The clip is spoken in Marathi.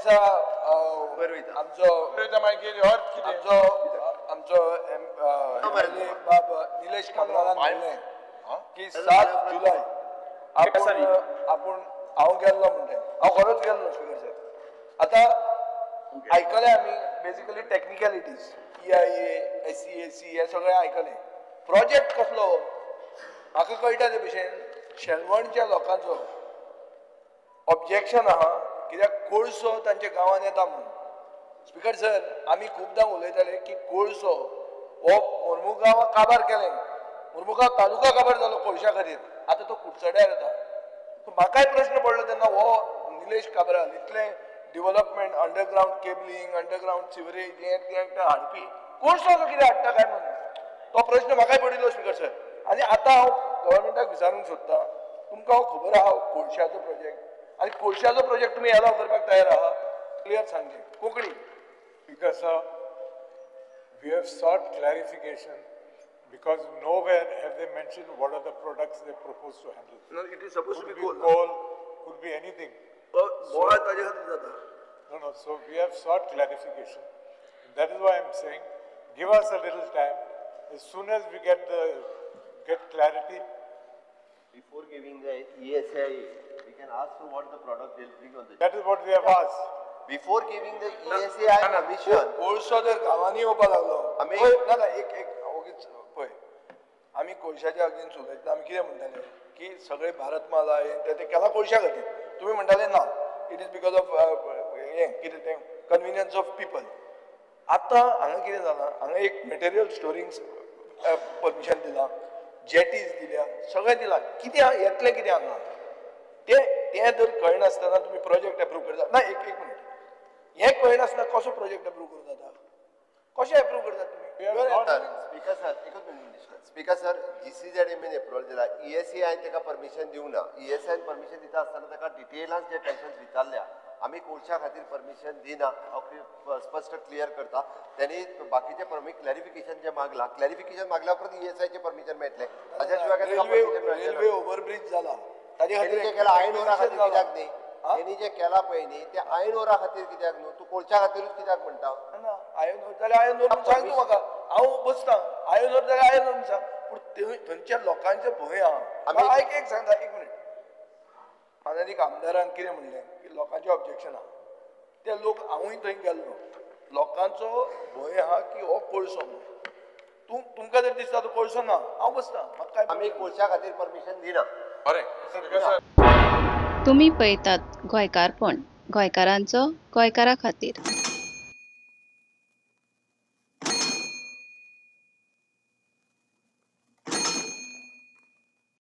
दिसा आमचो MLA बाब निलेश काब्रालान म्हणलें की 7 जुलय आपूण हांव गेल्लो म्हणलें हांव खरोच गेल्लो स्पीकर साहेब. आतां आयकलें आमी बेसिकली टॅक्निकलिटीज EIA SCAC हे सगळें आयकलें. प्रोजेक्ट कसलो म्हाका कळटा ते भशेन शेलवणच्या लोकांचो ऑब्जेक्शन आहा कित्याक कोळसो तांच्या गांवांत येता म्हणून. स्पीकर सर आमी खूबदां उलयताले की कोळसो हो मुर्मुगांव काबार केलें, मुर्मुगांव तालुका काबार जालो कोळशा खातीर, आतां तो कुडचड्यार येता. म्हाकाय प्रश्न पडलो तेन्ना हो निलेश काब्राल इतलें development underground cabling underground sewerage हें हाडपी कोळसो कितें हाडटा काय म्हणून तो प्रश्न म्हाकाय पडिल्लो स्पीकर सर. आनी आतां हांव गव्हर्मेंटाक विचारूंक सोदतां तुमकां खबर आहा कोळशाचो प्रोजेक्ट आनी कोळशाचो प्रोजेक्ट तुमी एलाव करपाक तयार आहा? क्लियर सांगचें Konkani. Speaker sir, we have sought clarification because nowhere have they mentioned what are the products they propose to handle. No, it is supposed to be coal, could be anything. No, so we have sought clarification. And that is why I'm saying, give us a little time. As soon as we get clarity. Before giving the ESI, we can ask for what the product they'll bring on the. That is what we have asked. Before giving the ESI permission. कोळसो जर गांवांनी येवपाक लागलो आमी ना एक ओगीच पळय आमी कोळशाच्या अगेन्स्ट उलयतना आमी कितें म्हणटाले की सगळे भारतमाल ते केला कोळशा खातीर. तुमी म्हणटाले ना इट इज बिकॉज ऑफ हें कितें तें कन्विनियन्स ऑफ पीपल. आतां हांगा कितें जालां हांगा एक मटेरियल स्टोरींग परमिशन दिलां, जेटीज दिल्या, सगळें दिलां. कितें येतलें कितें हांगा तें जर कळनासतना तुमी प्रोजेक्ट एप्रूव करता ना. एक मिनीट हें कळनासतना कसो प्रोजेक्ट एप्रूव करूं जाता? कशें एप्रूव करतात तुमी? स्पीकर सर एकूच minute. Speaker sir GCZMN approval दिला, ESI ताका परमिशन दिवंक ना. ESI परमिशन दिता आसतना ताका डिटेलान जे क्वेश्चन्स विचारल्या आमी कोळशा खातीर परमिशन दिना हांव स्पश्ट क्लियर करता. त्यांनी बाकीचे क्लॅरिफिकेशन जे मागला क्लॅरिफिकेशन मागल्या उपरांत ESI चे परमिशन मेळटलें. ताच्या शिवाय रेल्वे ओव्हरब्रिज जाला ताजे खातीर जे केला आयन ओरा खातीर कित्याक न्ही तेणी जे केला पळय न्ही ते आयन ओरा खातीर कित्याक न्हू तूं कोळशा खातीरूच कित्याक म्हणटा? ना आयन ओर जाल्यार आयन ओर सांग तूं म्हाका हांव बसतां आयन ओर जाल्यार आयन ओर सांग. पूण थंयच्या लोकांचे भंय आहा. आयक एक सांगता एक मिनीट. आनीक आमदारांक कितें म्हणलें की लोकांचें ऑब्जेक्शन आहा ते लोक हांवूय थंय गेल्लो लोकांचो भंय आहा की हो कोळसो म्हणून तुमकां जर दिसता तो कोळसो ना हांव बसतां म्हाका काय आमी कोळशा खातीर परमिशन दिना. तुम्ही पळयतात गोंयकारपण गोंयकारांचो गोंयकारा खातीर.